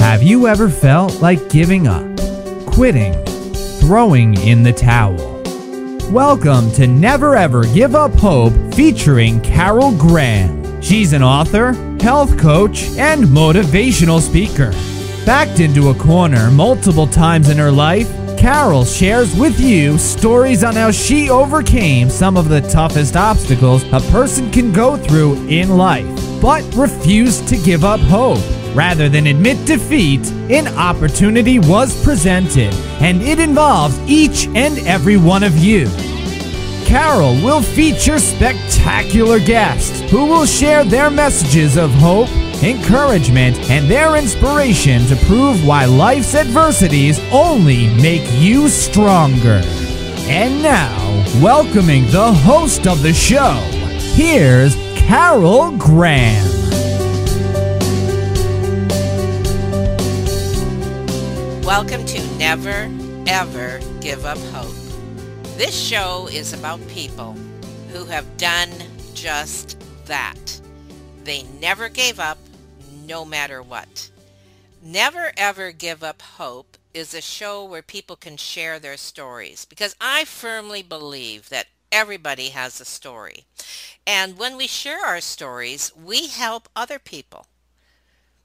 Have you ever felt like giving up, quitting, throwing in the towel? Welcome to Never Ever Give Up Hope featuring Carol Graham. She's an author, health coach, and motivational speaker. Backed into a corner multiple times in her life, Carol shares with you stories on how she overcame some of the toughest obstacles a person can go through in life, but refused to give up hope. Rather than admit defeat, an opportunity was presented, and it involves each and every one of you. Carol will feature spectacular guests who will share their messages of hope, encouragement, and their inspiration to prove why life's adversities only make you stronger. And now, welcoming the host of the show, here's Carol Graham. Welcome to Never Ever Give Up Hope. This show is about people who have done just that. They never gave up, no matter what. Never Ever Give Up Hope is a show where people can share their stories, because I firmly believe that everybody has a story. And when we share our stories, we help other people.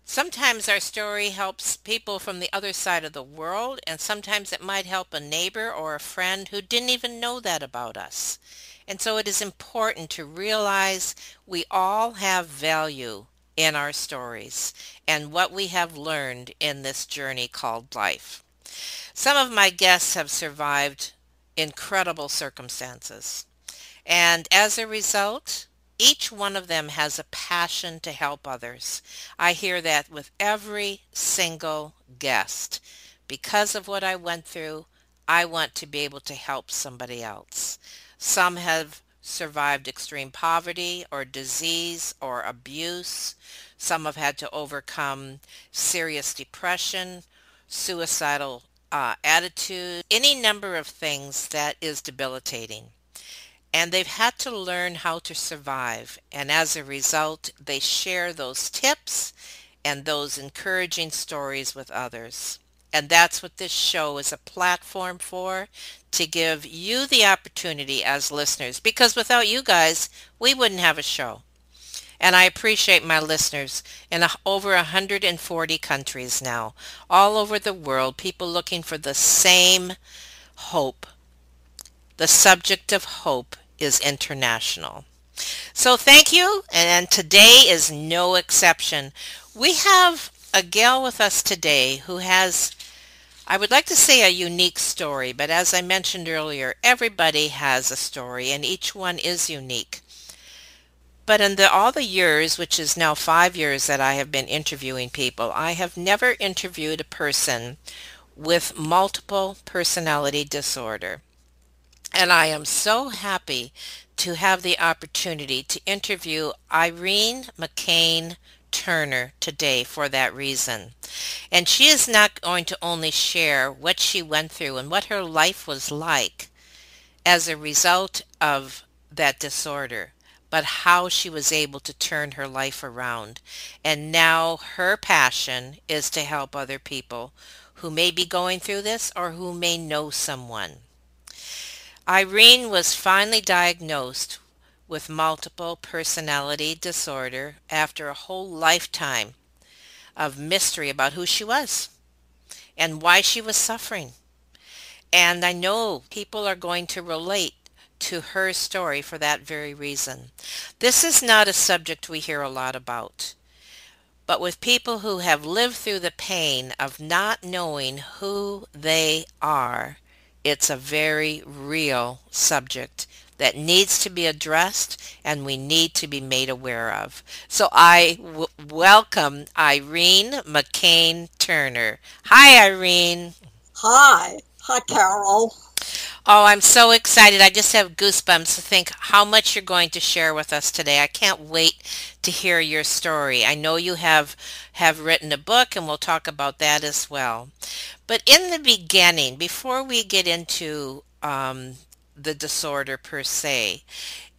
Sometimes our story helps people from the other side of the world, and sometimes it might help a neighbor or a friend who didn't even know that about us. And so it is important to realize we all have value in our stories and what we have learned in this journey called life. Some of my guests have survived incredible circumstances, and as a result, each one of them has a passion to help others. I hear that with every single guest. Because of what I went through, I want to be able to help somebody else. Some have survived extreme poverty or disease or abuse. Some have had to overcome serious depression, suicidal attitude, any number of things that is debilitating. And they've had to learn how to survive. And as a result, they share those tips and those encouraging stories with others. And that's what this show is a platform for, to give you the opportunity as listeners, because without you guys, we wouldn't have a show. And I appreciate my listeners in over 140 countries now, all over the world, people looking for the same hope. The subject of hope is international. So thank you, and today is no exception. We have a gal with us today who has, I would like to say, a unique story, but as I mentioned earlier, everybody has a story and each one is unique. But in all the years, which is now 5 years that I have been interviewing people, I have never interviewed a person with multiple personality disorder. And I am so happy to have the opportunity to interview Irene McKain Turner today for that reason. And she is not going to only share what she went through and what her life was like as a result of that disorder, but how she was able to turn her life around. And now her passion is to help other people who may be going through this or who may know someone. Irene was finally diagnosed with multiple personality disorder after a whole lifetime of mystery about who she was and why she was suffering. And I know people are going to relate to her story for that very reason. This is not a subject we hear a lot about, but with people who have lived through the pain of not knowing who they are, it's a very real subject that needs to be addressed and we need to be made aware of. So I welcome Irene McKain Turner. Hi, Irene. Hi. Hi, Carol. Oh, I'm so excited. I just have goosebumps to think how much you're going to share with us today. I can't wait to hear your story. I know you have written a book, and we'll talk about that as well. But in the beginning, before we get into the disorder per se,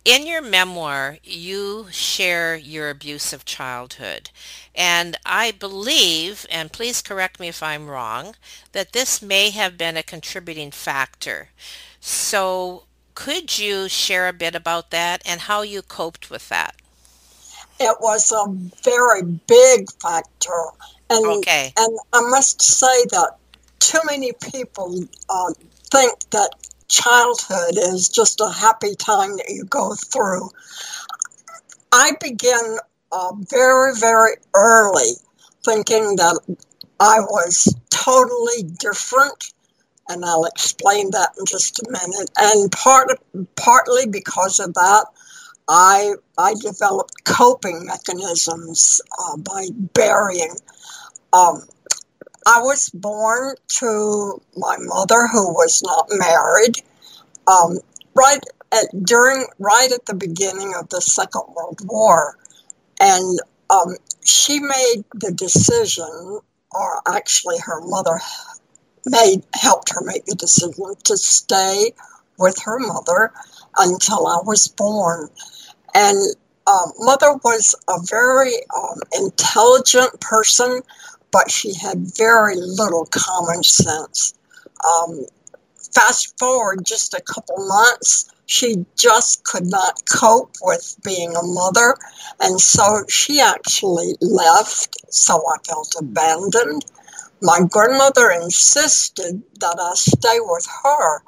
In your memoir, you share your abusive childhood. And I believe, and please correct me if I'm wrong, that this may have been a contributing factor. So, could you share a bit about that and how you coped with that? It was a very big factor, and Okay. and I must say that too many people think that childhood is just a happy time that you go through. I began very, very early thinking that I was totally different, and I'll explain that in just a minute. And partly because of that, I developed coping mechanisms by burying. Um, I was born to my mother, who was not married, um, right at the beginning of the Second World War, and she made the decision, or actually her mother helped her make the decision to stay with her mother until I was born. And mother was a very intelligent person, but she had very little common sense. Um, Fast forward just a couple months, she just could not cope with being a mother, and so she actually left, so I felt abandoned. My grandmother insisted that I stay with her,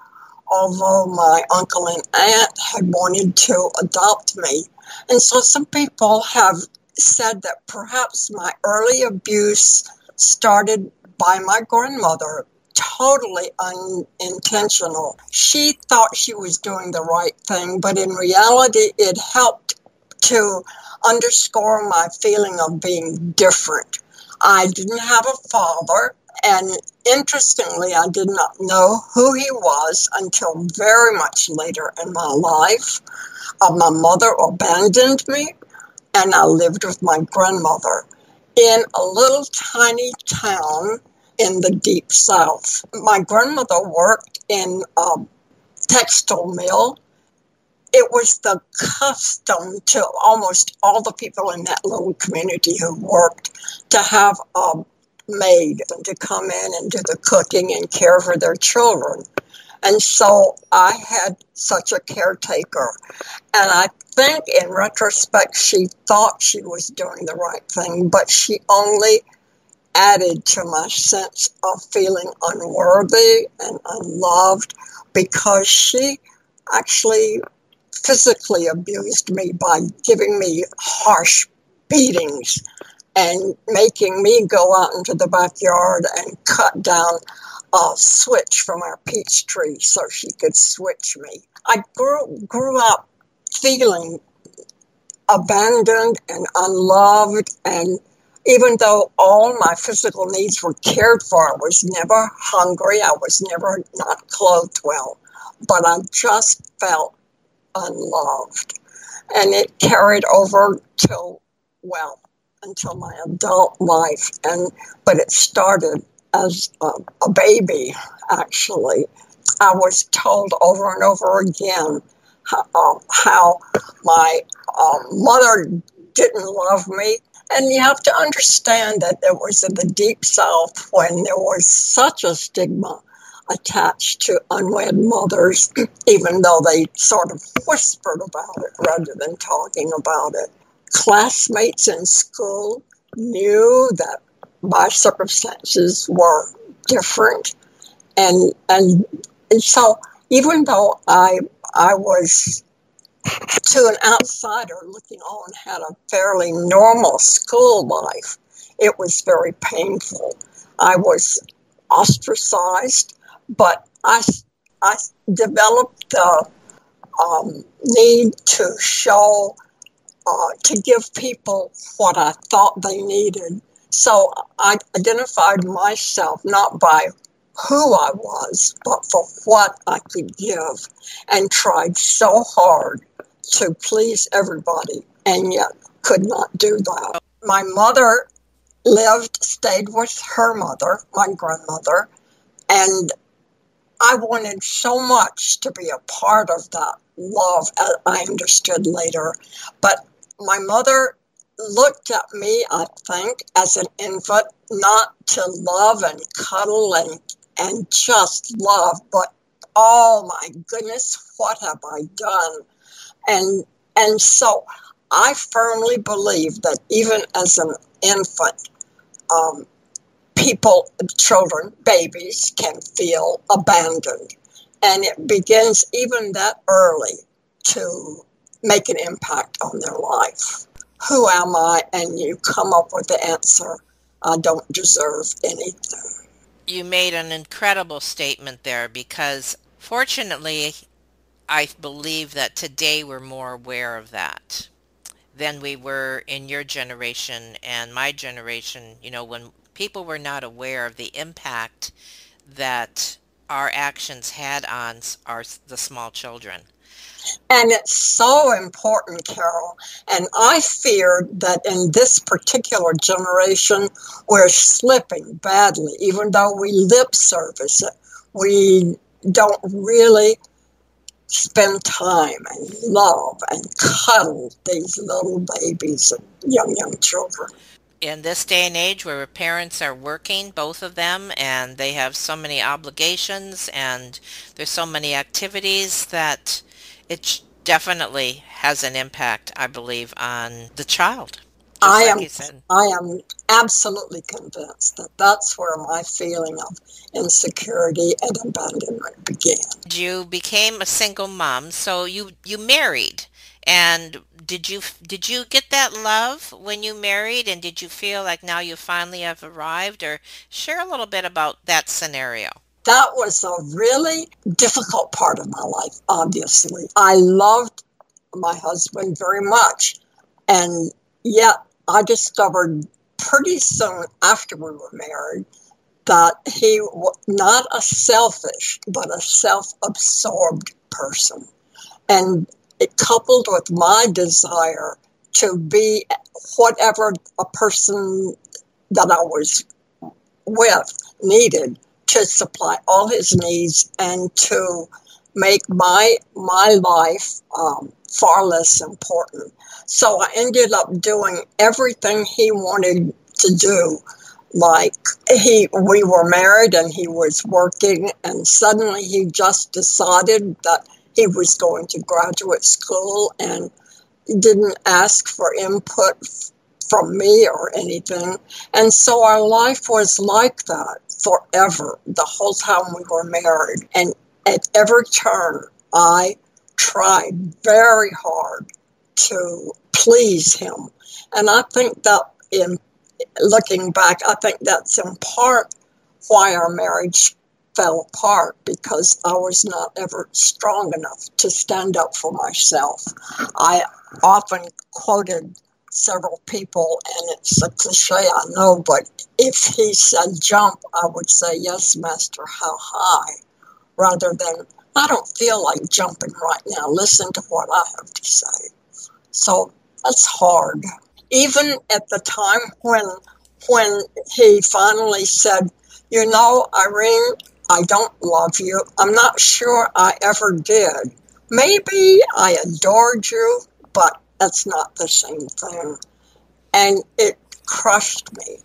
although my uncle and aunt had wanted to adopt me. And so some people have said that perhaps my early abuse started by my grandmother, totally unintentional. She thought she was doing the right thing, but in reality, it helped to underscore my feeling of being different. I didn't have a father, and interestingly, I did not know who he was until very much later in my life. My mother abandoned me, and I lived with my grandmother in a little tiny town in the deep south. My grandmother worked in a textile mill. It was the custom to almost all the people in that little community who worked to have a maid and to come in and do the cooking and care for their children. And so I had such a caretaker. And I think in retrospect, she thought she was doing the right thing, but she only added to my sense of feeling unworthy and unloved, because she actually physically abused me by giving me harsh beatings and making me go out into the backyard and cut down a switch from our peach tree so she could switch me. I grew up feeling abandoned and unloved, and even though all my physical needs were cared for, I was never hungry, I was never not clothed well, but I just felt unloved. And it carried over till, well, until my adult life. But it started as a baby, actually. I was told over and over again how my mother didn't love me. And you have to understand that it was in the deep South when there was such a stigma attached to unwed mothers, even though they sort of whispered about it rather than talking about it. Classmates in school knew that my circumstances were different, and so even though I was, to an outsider looking on, had a fairly normal school life, it was very painful. I was ostracized, but I developed the need to show, to give people what I thought they needed. So I identified myself not by who I was, but for what I could give, and tried so hard to please everybody, and yet could not do that. My mother stayed with her mother, my grandmother, and I wanted so much to be a part of that love, as I understood later. But my mother looked at me, I think, as an infant, not to love and cuddle and just love, but oh my goodness, what have I done? And so I firmly believe that even as an infant, um, people, children, babies can feel abandoned. And it begins even that early to make an impact on their life. Who am I? And you come up with the answer, I don't deserve anything. You made an incredible statement there because fortunately, I believe that today we're more aware of that than we were in your generation and my generation, when people were not aware of the impact that our actions had on the small children. And it's so important, Carol. And I fear that in this particular generation, we're slipping badly, even though we lip service it. We don't really spend time and love and cuddle these little babies and young children. In this day and age where parents are working, both of them, and they have so many obligations and there's so many activities that it definitely has an impact, I believe, on the child, just like you said. I am absolutely convinced that that's where my feeling of insecurity and abandonment began. You became a single mom, so you married. And did you get that love when you married, and did you feel like now you finally have arrived, or share a little bit about that scenario? That was a really difficult part of my life, obviously. I loved my husband very much, and yet I discovered pretty soon after we were married that he was not a selfish, but a self-absorbed person. And it coupled with my desire to be whatever a person that I was with needed to supply all his needs and to make my life far less important. So I ended up doing everything he wanted to do. Like we were married and he was working, and suddenly he just decided that he was going to graduate school and didn't ask for input from me or anything. And so our life was like that forever, the whole time we were married. And at every turn, I tried very hard to please him. And I think that in looking back, I think that's in part why our marriage fell apart, because I was not ever strong enough to stand up for myself. I often quoted several people, and it's a cliche, I know, but if he said jump, I would say, yes, master, how high? Rather than, I don't feel like jumping right now. Listen to what I have to say. So that's hard. Even at the time when he finally said, Irene, I don't love you. I'm not sure I ever did. Maybe I adored you, but that's not the same thing. And it crushed me.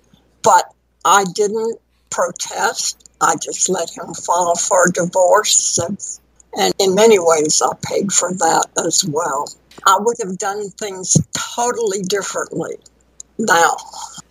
But I didn't protest. I just let him file for a divorce. And in many ways, I paid for that as well. I would have done things totally differently now.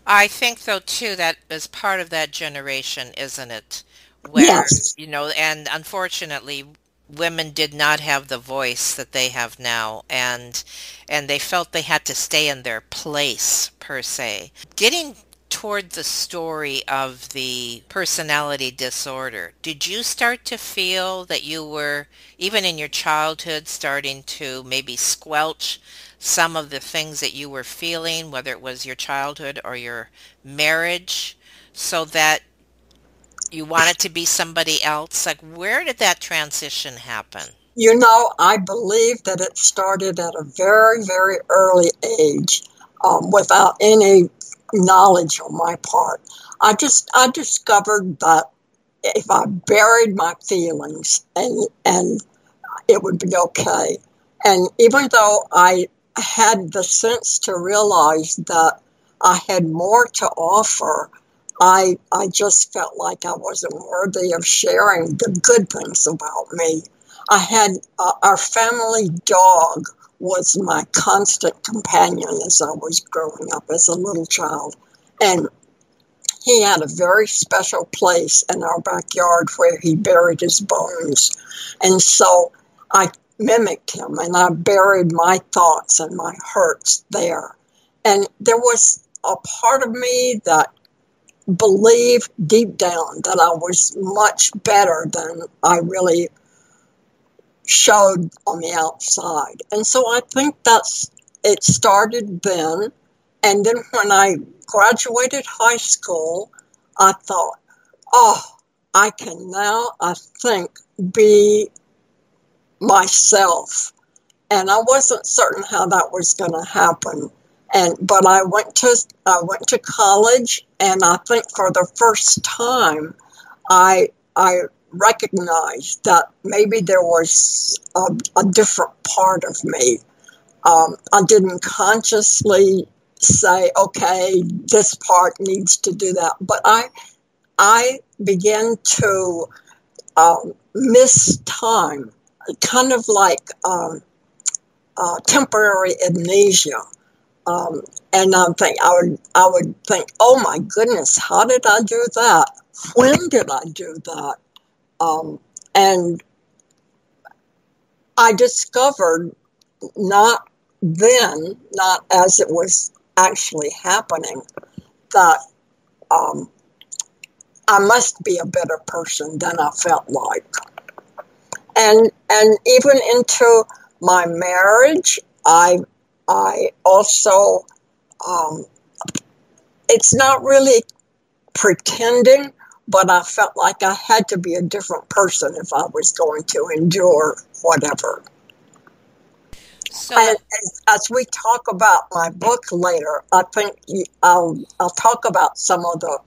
I think though too that is part of that generation, isn't it? Where, Yes. and unfortunately women did not have the voice that they have now, and they felt they had to stay in their place per se. Getting toward the story of the personality disorder, did you start to feel that you were, even in your childhood, starting to maybe squelch some of the things that you were feeling, whether it was your childhood or your marriage, so that you wanted to be somebody else? Like, where did that transition happen? I believe that it started at a very, very early age, without any knowledge on my part. I discovered that if I buried my feelings and it would be okay. And even though I had the sense to realize that I had more to offer, I just felt like I wasn't worthy of sharing the good things about me. I had our family dog was my constant companion as I was growing up as a little child. And he had a very special place in our backyard where he buried his bones. And so I mimicked him and I buried my thoughts and my hurts there. And there was a part of me that believed deep down that I was much better than I really showed on the outside. And so I think it started then. And then when I graduated high school, I thought, oh, I can now, I think, be myself. And I wasn't certain how that was going to happen. But I went to college, and I think for the first time, I recognized that maybe there was a different part of me. I didn't consciously say, okay, this part needs to do that. But I began to miss time, kind of like temporary amnesia. And I would think, oh my goodness, how did I do that? When did I do that? And I discovered not as it was actually happening, that I must be a better person than I felt like. And even into my marriage, I also, it's not really pretending, but I felt like I had to be a different person if I was going to endure whatever. So, and as we talk about my book later, I think I'll talk about some of the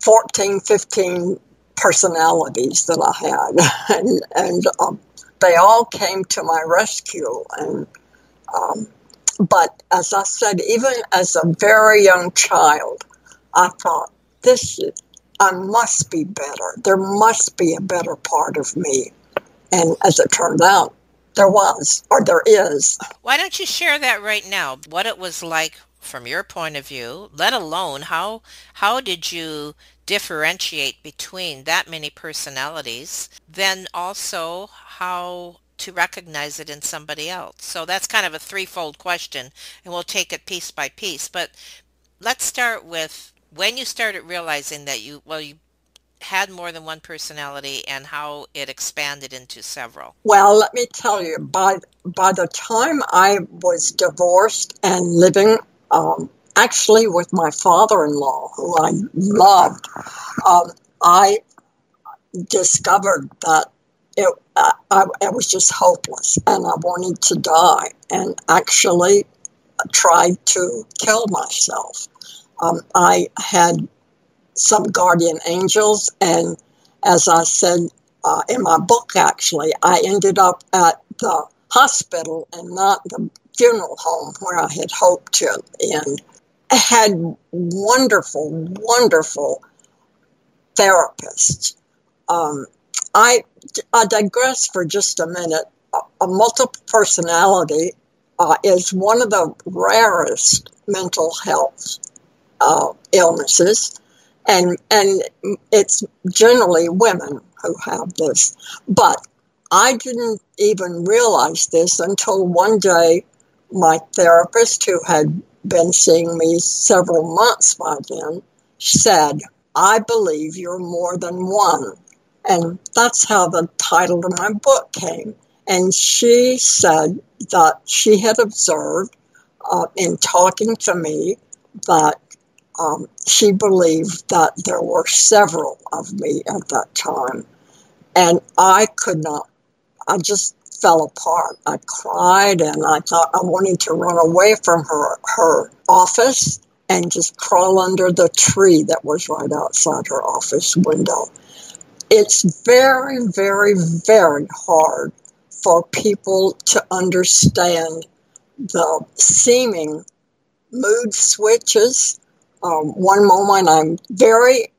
14, 15 personalities that I had, and they all came to my rescue. And but as I said, even as a very young child, I thought, I must be better. There must be a better part of me. And as it turned out, there was, or there is. Why don't you share that right now? What it was like from your point of view, let alone how did you differentiate between that many personalities, then also how to recognize it in somebody else. So that's kind of a threefold question, and we'll take it piece by piece. But let's start with when you started realizing that you had more than one personality and how it expanded into several. Well, let me tell you, by the time I was divorced and living actually with my father-in-law, who I loved, I discovered that I was just hopeless and I wanted to die, and actually tried to kill myself. I had some guardian angels, and as I said in my book, actually, I ended up at the hospital and not the funeral home where I had hoped to end. I had wonderful, wonderful therapists. I digress for just a minute. A multiple personality is one of the rarest mental health illnesses, and it's generally women who have this. But I didn't even realize this until one day my therapist, who had been seeing me several months by then, said, "I believe you're more than one." And that's how the title of my book came. And she said that she had observed in talking to me that she believed that there were several of me at that time. And I could not, I just fell apart. I cried, and I thought I wanted to run away from her office and just crawl under the tree that was right outside her office window. it's very, very, very hard for people to understand the seeming mood switches. One moment I'm very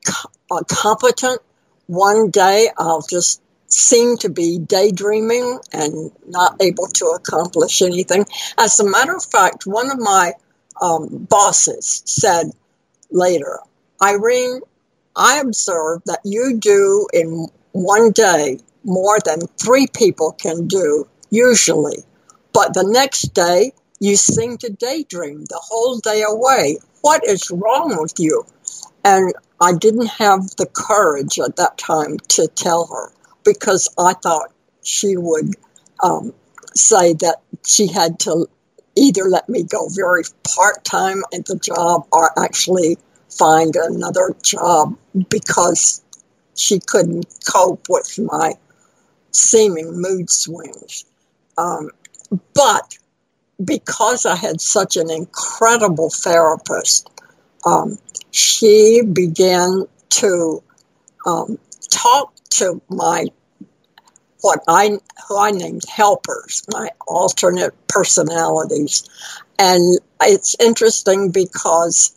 competent. One day I'll just seem to be daydreaming and not able to accomplish anything. As a matter of fact, one of my bosses said later, Irene, I observed that you do in one day more than 3 people can do usually, but the next day you seem to daydream the whole day away. What is wrong with you? And I didn't have the courage at that time to tell her, because I thought she would say that she had to either let me go very part-time at the job or actually find another job because she couldn't cope with my seeming mood swings. But because I had such an incredible therapist, she began to talk to who I named helpers, my alternate personalities. And it's interesting because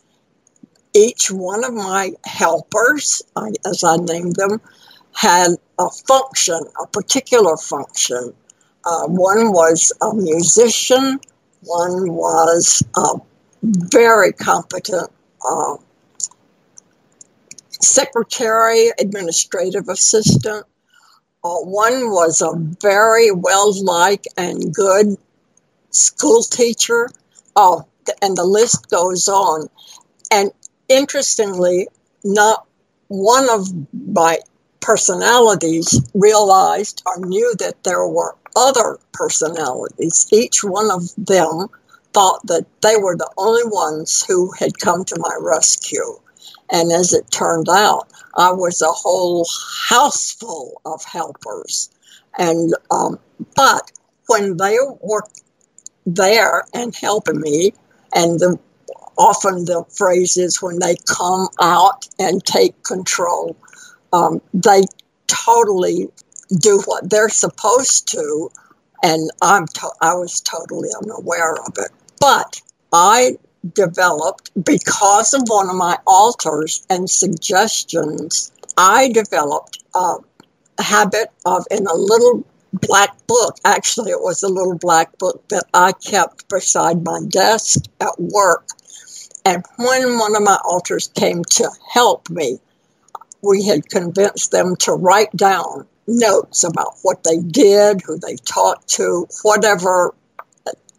each one of my helpers, as I named them, had a function, a particular function. One was a musician, one was a very competent secretary, administrative assistant. One was a very well-liked and good school teacher. Oh, and the list goes on. And interestingly, not one of my personalities realized or knew that there were other personalities. Each one of them thought that they were the only ones who had come to my rescue. And as it turned out, I was a whole house full of helpers. And but when they were there and helping me, and often the phrase is when they come out and take control, they totally do what they're supposed to, and I was totally unaware of it. But I developed, because of one of my alters and suggestions, I developed a habit of, in a little black book, actually it was a little black book that I kept beside my desk at work. And when one of my alters came to help me, we had convinced them to write down notes about what they did, who they talked to, whatever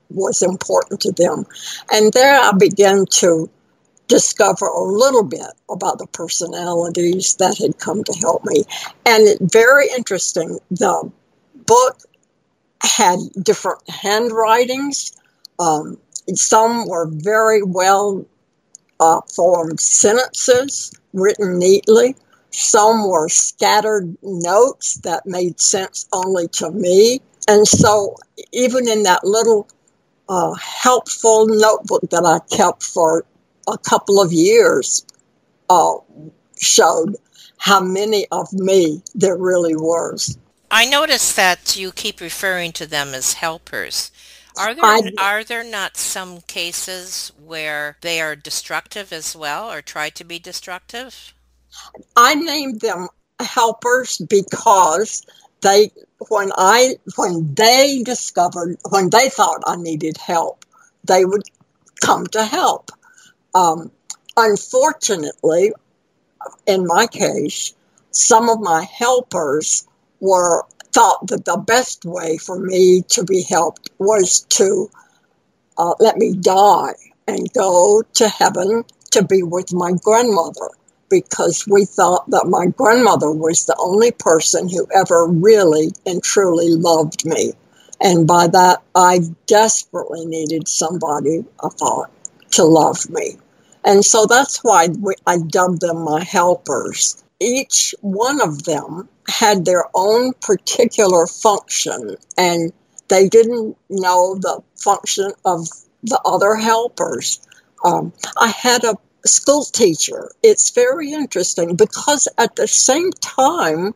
was important to them. And there I began to discover a little bit about the personalities that had come to help me. And it's very interesting. The book had different handwritings. Some were very well formed sentences written neatly. Some were scattered notes that made sense only to me. And so even in that little helpful notebook that I kept for a couple of years showed how many of me there really was. I noticed that you keep referring to them as helpers. Are there not some cases where they are destructive as well, or try to be destructive? I named them helpers because when they thought I needed help, they would come to help. Unfortunately, in my case, some of my helpers thought that the best way for me to be helped was to let me die and go to heaven to be with my grandmother, because we thought that my grandmother was the only person who ever really and truly loved me. And by that, I desperately needed somebody, I thought, to love me. And so that's why I dubbed them my helpers. Each one of them had their own particular function, and they didn't know the function of the other helpers. I had a school teacher. It's very interesting because at the same time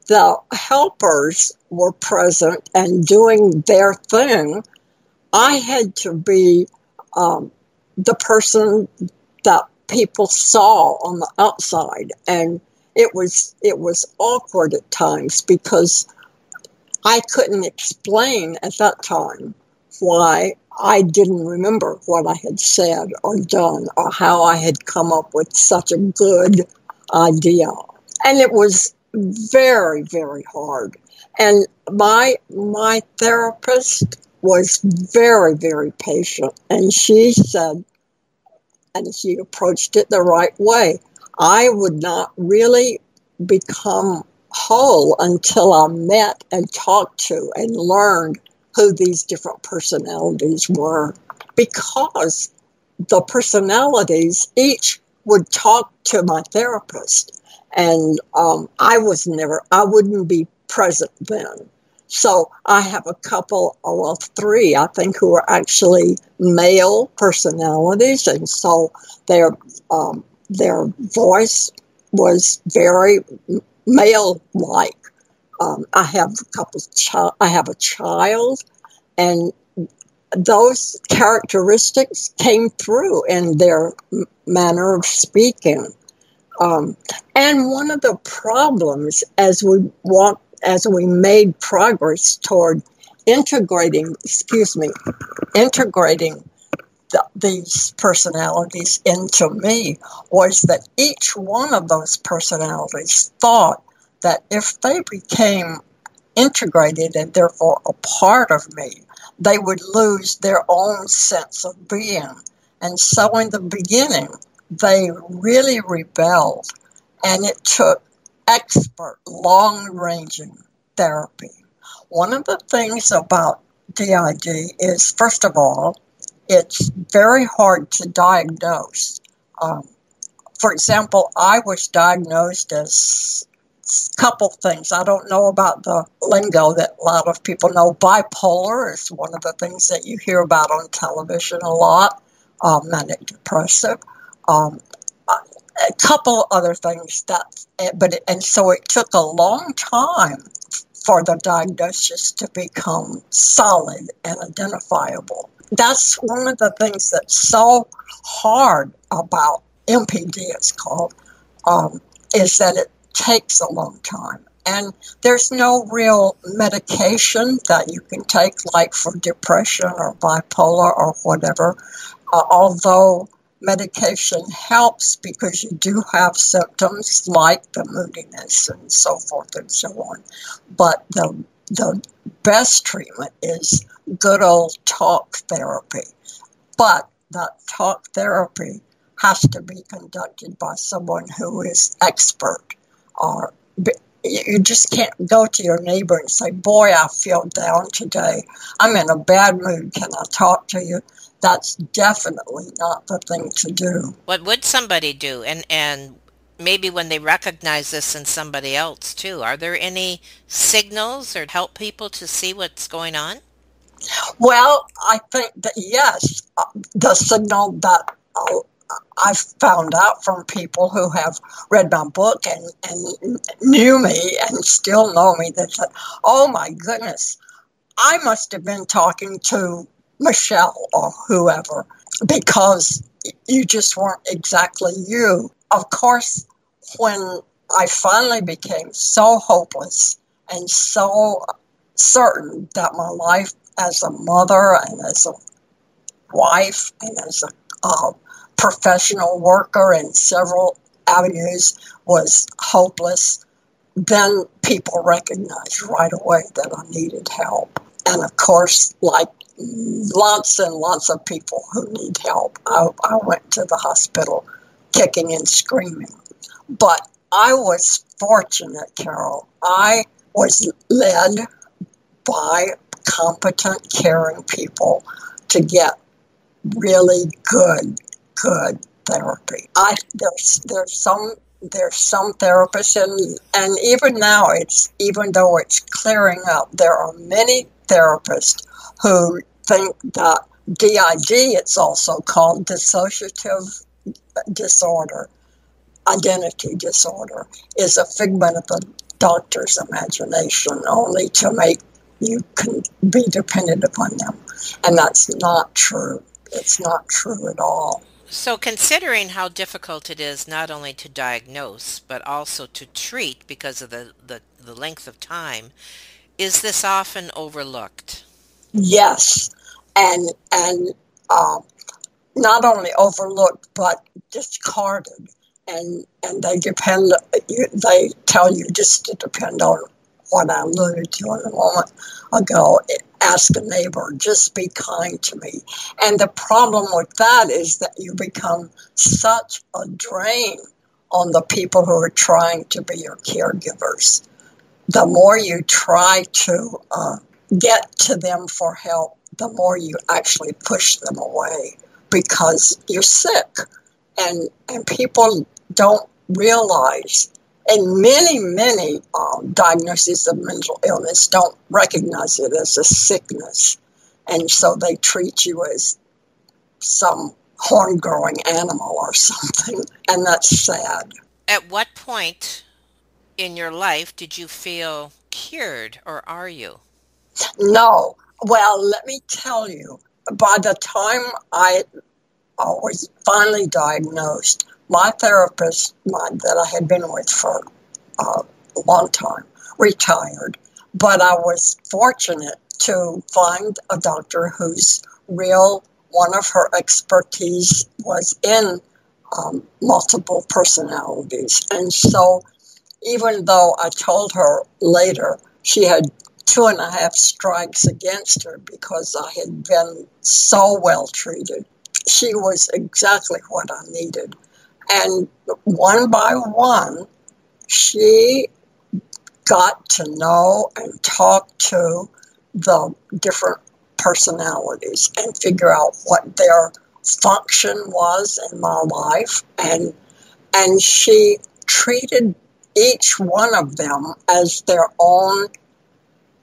the helpers were present and doing their thing, I had to be the person that people saw on the outside. And it was awkward at times because I couldn't explain at that time why I didn't remember what I had said or done or how I had come up with such a good idea. And it was very, very hard. And my therapist was very, very patient. And she said, and she approached it the right way, I would not really become whole until I met and talked to and learned who these different personalities were. Because the personalities each would talk to my therapist. And I wouldn't be present then. So I have a couple, well, three, I think, who are actually male personalities. And so their voice was very male-like. I have a child, and those characteristics came through in their manner of speaking. And one of the problems as we made progress toward integrating these personalities into me was that each one of those personalities thought that if they became integrated and therefore a part of me, they would lose their own sense of being. And so in the beginning, they really rebelled, and it took expert, long-ranging therapy. One of the things about DID is, first of all, it's very hard to diagnose. For example, I was diagnosed as a couple things. I don't know about the lingo that a lot of people know. Bipolar is one of the things that you hear about on television a lot, manic depressive. A couple other things so it took a long time for the diagnosis to become solid and identifiable. That's one of the things that's so hard about MPD, it's called, is that it takes a long time. And there's no real medication that you can take, like for depression or bipolar or whatever, although medication helps because you do have symptoms like the moodiness and so forth and so on. But the best treatment is good old talk therapy. But that talk therapy has to be conducted by someone who is expert. Or you just can't go to your neighbor and say, boy, I feel down today. I'm in a bad mood. Can I talk to you? That's definitely not the thing to do. What would somebody do? And maybe when they recognize this in somebody else too, are there any signals or help people to see what's going on? Well, I think that yes, the signal that I've found out from people who have read my book and knew me and still know me, that said, oh my goodness, I must have been talking to Michelle or whoever, because you just weren't exactly you. Of course, when I finally became so hopeless and so certain that my life as a mother and as a wife and as a professional worker in several avenues was hopeless, then people recognized right away that I needed help. And of course, like lots and lots of people who need help, I went to the hospital kicking and screaming. But I was fortunate, Carol. I was led by competent, caring people to get really good therapy. There's some therapists, and even now, even though it's clearing up, there are many therapists who think that DID, it's also called dissociative disorder, identity disorder, is a figment of the doctor's imagination, only to make you can be dependent upon them. And that's not true. It's not true at all. So, considering how difficult it is not only to diagnose, but also to treat because of the length of time, is this often overlooked? Yes, and not only overlooked but discarded, and they tell you just to depend on what I alluded to a moment ago. Ask a neighbor, just be kind to me. And the problem with that is that you become such a drain on the people who are trying to be your caregivers. The more you try to get to them for help, the more you actually push them away because you're sick. And people don't realize, and many diagnoses of mental illness don't recognize it as a sickness. And so they treat you as some horn-growing animal or something, and that's sad. At what point in your life did you feel cured, or are you? No. Well, let me tell you, by the time I was finally diagnosed, my therapist, that I had been with for a long time, retired. But I was fortunate to find a doctor whose one of her expertise was in multiple personalities. And so even though I told her later she had 2.5 strikes against her because I had been so well treated, she was exactly what I needed. And one by one, she got to know and talk to the different personalities and figure out what their function was in my life. And she treated each one of them as their own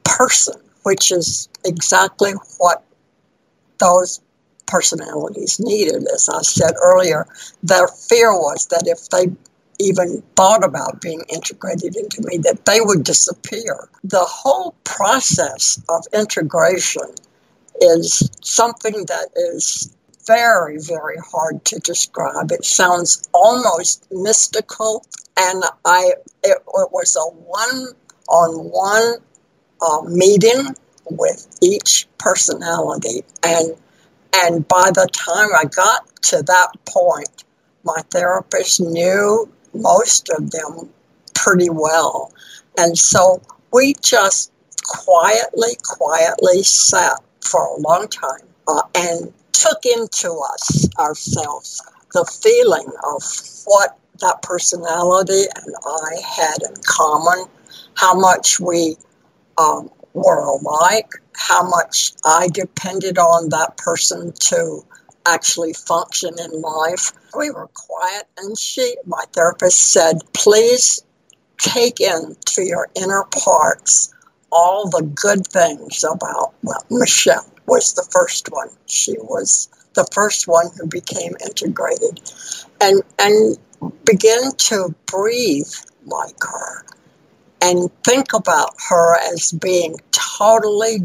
person, which is exactly what those personalities needed. As I said earlier, their fear was that if they even thought about being integrated into me, that they would disappear. The whole process of integration is something that is very, very hard to describe. It sounds almost mystical, and it was a one-on-one meeting with each personality, and by the time I got to that point, my therapist knew most of them pretty well. And so we just quietly sat for a long time and took into ourselves the feeling of what that personality and I had in common, how much we were alike, how much I depended on that person to actually function in life. We were quiet, and my therapist said, please take into your inner parts all the good things about, Michelle was the first one. She was the first one who became integrated, and begin to breathe like her and think about her as being totally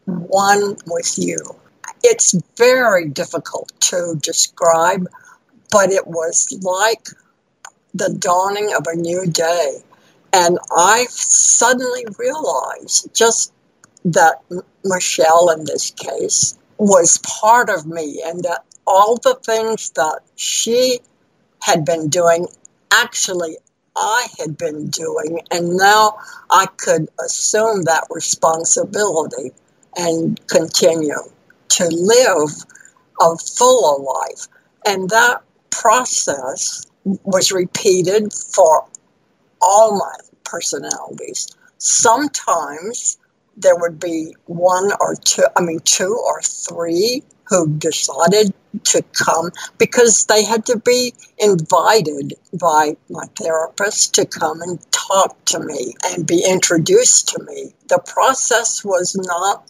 one with you. It's very difficult to describe, but it was like the dawning of a new day. And I suddenly realized just that Michelle, in this case, was part of me, and that all the things that she had been doing, actually, I had been doing, and now I could assume that responsibility and continue to live a fuller life. And that process was repeated for all my personalities. Sometimes there would be two or three who decided to come because they had to be invited by my therapist to come and talk to me and be introduced to me. The process was not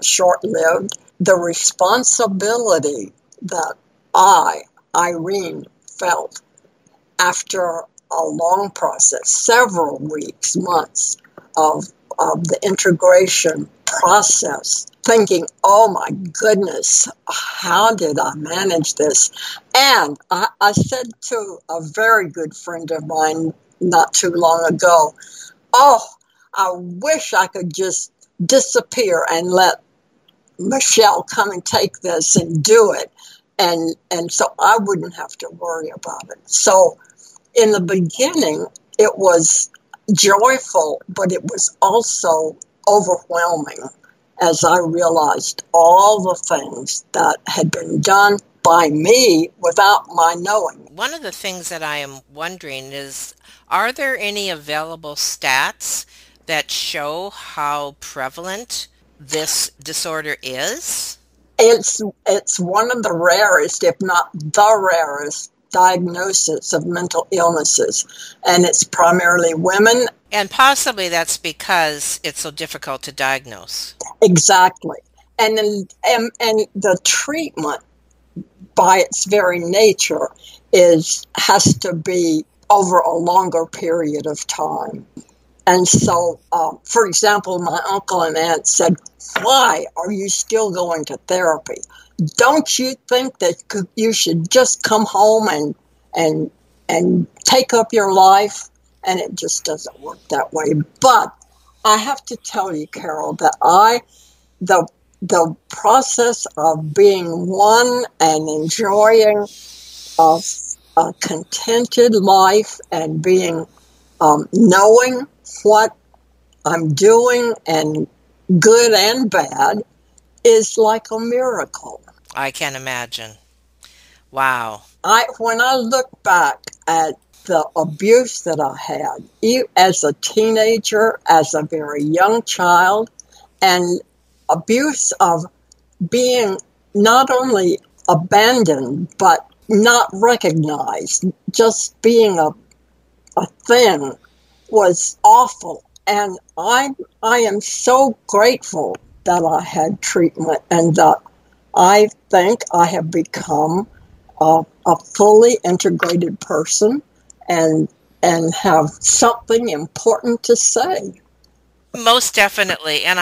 short-lived. The responsibility that Irene, felt after a long process, several weeks, months of the integration process, thinking, oh my goodness, how did I manage this? And I said to a very good friend of mine not too long ago, oh, I wish I could just disappear and let Michelle come and take this and do it. And so I wouldn't have to worry about it. So in the beginning, it was joyful, but it was also overwhelming as I realized all the things that had been done by me without my knowing. One of the things that I am wondering is, are there any available stats that show how prevalent this disorder is? It's one of the rarest, if not the rarest, diagnosis of mental illnesses, and it's primarily women. And possibly that's because it's so difficult to diagnose. Exactly. And the treatment, by its very nature, has to be over a longer period of time. And so, for example, my uncle and aunt said, why are you still going to therapy? Don't you think that you should just come home and take up your life? And it just doesn't work that way. But I have to tell you, Carol, that the process of being one and enjoying a contented life and being knowing what I'm doing, and good and bad, is like a miracle. I can imagine. Wow. When I look back at the abuse that I had, as a teenager, as a very young child, and abuse of being not only abandoned, but not recognized, just being a thing, was awful. And I am so grateful that I had treatment, and that I think I have become a fully integrated person and have something important to say. Most definitely. And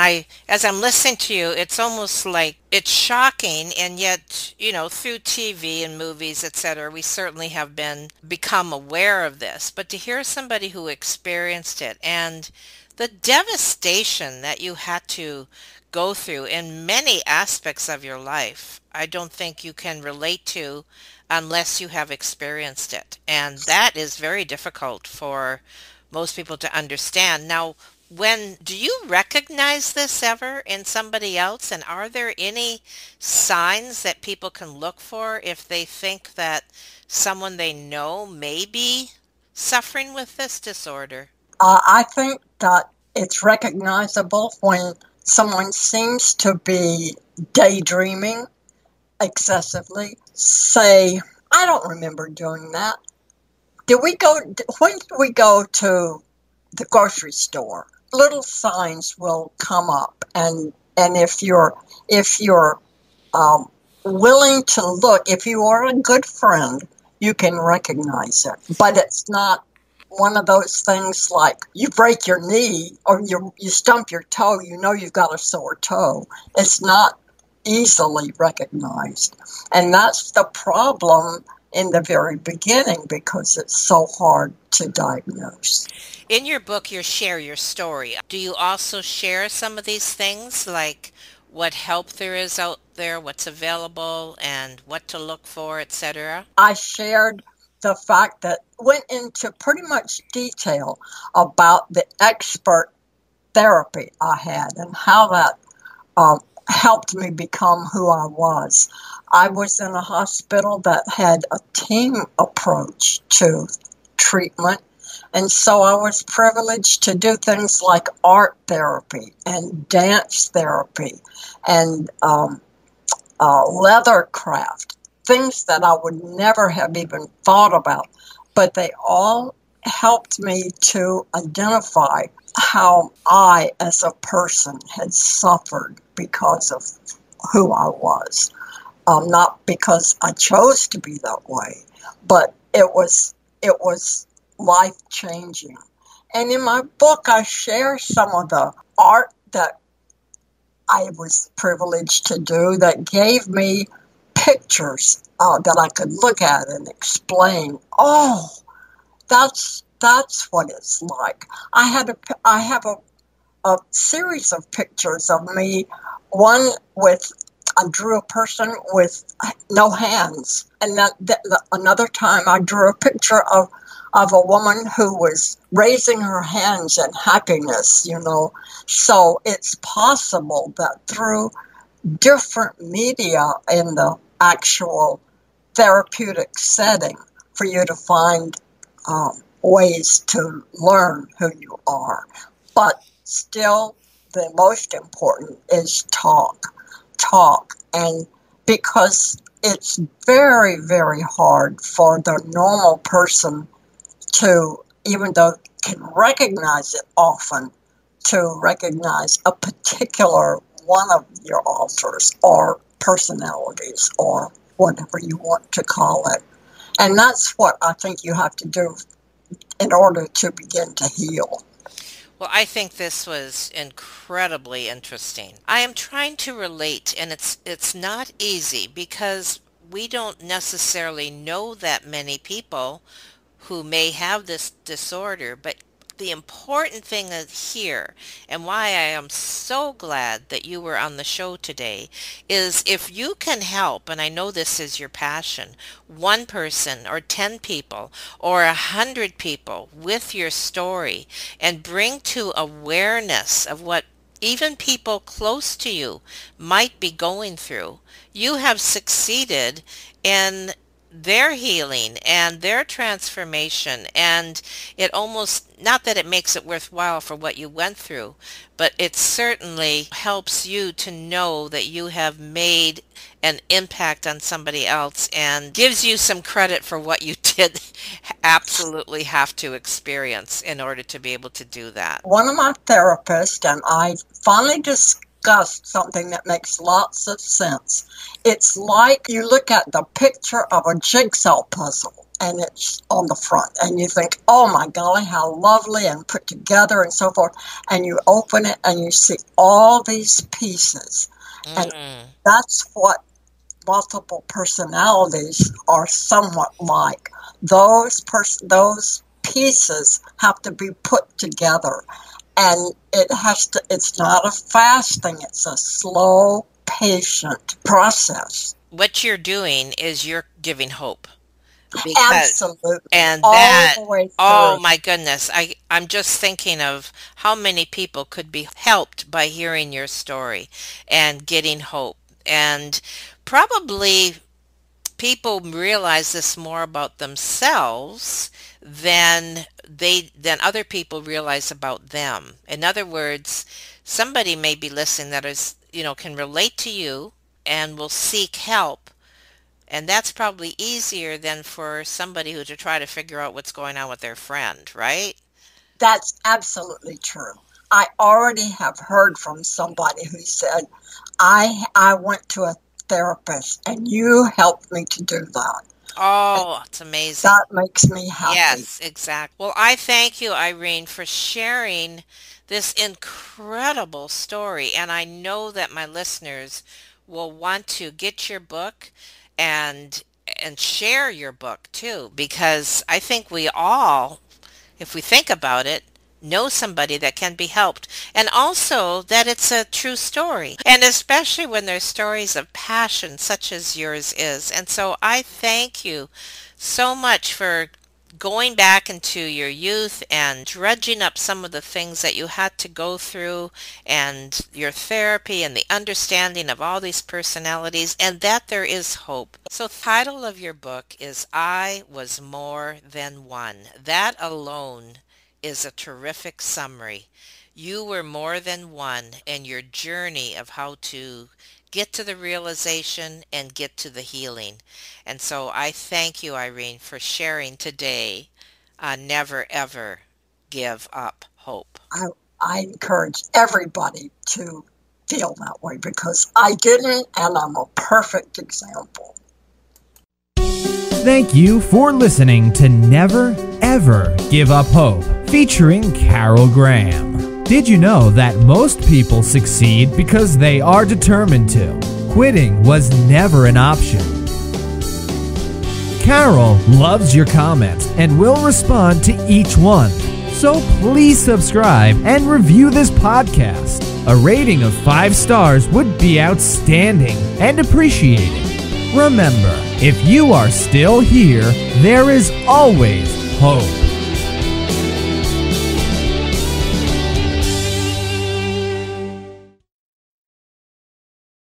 as I'm listening to you, it's almost like it's shocking, and yet, through TV and movies, etc., we certainly have become aware of this. But to hear somebody who experienced it and the devastation that you had to go through in many aspects of your life, I don't think you can relate to unless you have experienced it. And that is very difficult for most people to understand. Now, do you recognize this ever in somebody else? And are there any signs that people can look for if they think that someone they know may be suffering with this disorder? I think that it's recognizable when someone seems to be daydreaming excessively. Say, I don't remember doing that. When did we go to the grocery store? Little signs will come up, and if you're willing to look, if you are a good friend, you can recognize it. But it's not one of those things like you break your knee or you stump your toe, you've got a sore toe. It's not easily recognized. And that's the problem in the very beginning, because it's so hard to diagnose. In your book, you share your story. Do you also share some of these things, like what help there is out there, what's available, and what to look for, etc.? I shared the fact that went into pretty much detail about the expert therapy I had and how that helped me become who I was. I was in a hospital that had a team approach to treatment, and so I was privileged to do things like art therapy and dance therapy and leather craft, things that I would never have even thought about. But they all helped me to identify how I, as a person, had suffered because of who I was. Not because I chose to be that way, but it was life-changing. And in my book, I share some of the art that I was privileged to do that gave me pictures that I could look at and explain. Oh, that's what it's like. I have a series of pictures of me. One with I drew a person with no hands, and another time I drew a picture of a woman who was raising her hands in happiness. So it's possible that through different media in the actual therapeutic setting, for you to find ways to learn who you are. But still, the most important is talk. And because it's very, very hard for the normal person to, even though can recognize it often, to recognize a particular one of your alters or personalities or whatever you want to call it. And that's what I think you have to do in order to begin to heal. Well, I think this was incredibly interesting. I am trying to relate, and it's not easy because we don't necessarily know that many people who may have this disorder, but the important thing is here, and why I am so glad that you were on the show today, is if you can help, and I know this is your passion, one person or 10 people or 100 people with your story and bring to awareness of what even people close to you might be going through, you have succeeded in their healing and their transformation. And it almost, not that it makes it worthwhile for what you went through, but it certainly helps you to know that you have made an impact on somebody else and gives you some credit for what you did absolutely have to experience in order to be able to do that. One of my therapists and I finally discussed something that makes lots of sense. It's like you look at the picture of a jigsaw puzzle and it's on the front and you think, oh my golly, how lovely and put together and so forth. And you open it and you see all these pieces. And that's what multiple personalities are somewhat like. Those pieces have to be put together. And it's not a fast thing. It's a slow, patient process. What you're doing is you're giving hope. Absolutely. And all that, the way through. oh my goodness, I'm just thinking of how many people could be helped by hearing your story and getting hope. And probably people realize this more about themselves than other people realize about them. In other words, somebody may be listening that is, can relate to you and will seek help. And that's probably easier than for somebody who to try to figure out what's going on with their friend, right? That's absolutely true. I already have heard from somebody who said, I went to a therapist and you helped me to do that. Oh, it's amazing. That makes me happy. Yes, exactly. Well, I thank you, Irene, for sharing this incredible story. And I know that my listeners will want to get your book and share your book too, because I think we all, if we think about it, know somebody that can be helped, and also that it's a true story, and especially when there's stories of passion such as yours is. And so I thank you so much for going back into your youth and dredging up some of the things that you had to go through, and your therapy and the understanding of all these personalities, and that there is hope. So the title of your book is I Was More Than One. That alone is a terrific summary. You were more than one, and your journey of how to get to the realization and get to the healing. And so I thank you, Irene, for sharing today on Never Ever Give Up Hope. I encourage everybody to feel that way because I didn't, and I'm a perfect example. Thank you for listening to Never Ever Give Up Hope, featuring Carol Graham. Did you know that most people succeed because they are determined to? Quitting was never an option. Carol loves your comments and will respond to each one. So please subscribe and review this podcast. A rating of 5 stars would be outstanding and appreciated. Remember, if you are still here, there is always hope.